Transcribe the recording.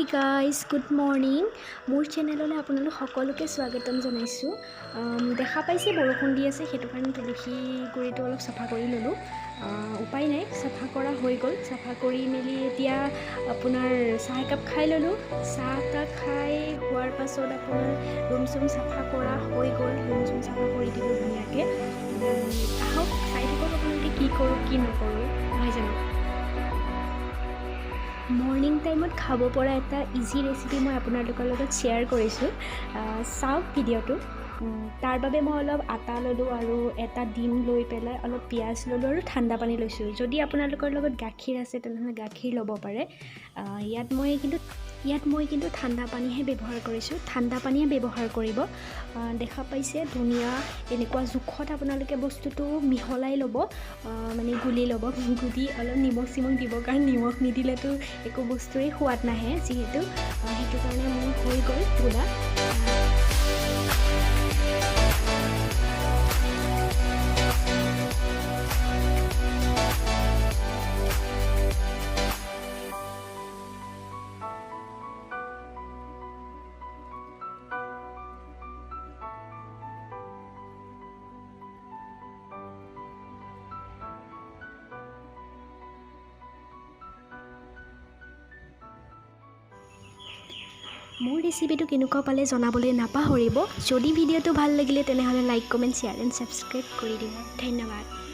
guys good morning মোৰ চেনেললৈ আপোনালোক সকলোকে স্বাগতম জনাইছোঁ দেখা পাইছে বৰষুণ দি আছে সেইটো কাৰণে তুলসী গুৰিটো অলপ চাফা কৰি ল'লোঁ উপায় নাই চাফা কৰা হৈ গ'ল চাফা কৰি মেলি এতিয়া আপোনাৰ চাহ একাপ খাই ল'লোঁ চাহ তাহ খাই হোৱাৰ পাছত আপোনাৰ ৰুম চুম চাফা কৰা হৈ গ'ল ৰুম চুম চাফা কৰি দিলোঁ ধুনীয়াকৈ আহক চাই থাকক আপোনালোকে কি কৰোঁ কি নকৰোঁ নহয় জানো মৰ্ণিং টাইমত খাব পৰা এটা ইজি ৰেচিপি মই আপোনালোকৰ লগত শ্বেয়াৰ কৰিছোঁ চাওক ভিডিঅ'টো তাৰ বাবে মই অলপ আটা ল'লোঁ আৰু এটা ডিম লৈ পেলাই অলপ পিঁয়াজ ল'লোঁ আৰু ঠাণ্ডা পানী লৈছোঁ যদি আপোনালোকৰ লগত গাখীৰ আছে তেনেহ'লে গাখীৰ ল'ব পাৰে ইয়াত মই কিন্তু ঠাণ্ডা পানীহে ব্যৱহাৰ কৰিছোঁ ঠাণ্ডা পানীয়ে ব্যৱহাৰ কৰিব দেখা পাইছে ধুনীয়া এনেকুৱা জোখত আপোনালোকে বস্তুটো মিহলাই ল'ব মানে গুলি ল'ব গুলি অলপ নিমখ চিমখ দিব কাৰণ নিমখ নিদিলেতো একো বস্তুৰে সোৱাদ নাহে যিহেতু সেইটো কাৰণে মোৰ হৈ গ'ল গুলা মোৰ ৰেচিপিটো কেনেকুৱা পালে জনাবলৈ নাপাহৰিব যদি ভিডিঅ'টো ভাল লাগিলে তেনেহ'লে like comment share and subscribe কৰি দিব ধন্যবাদ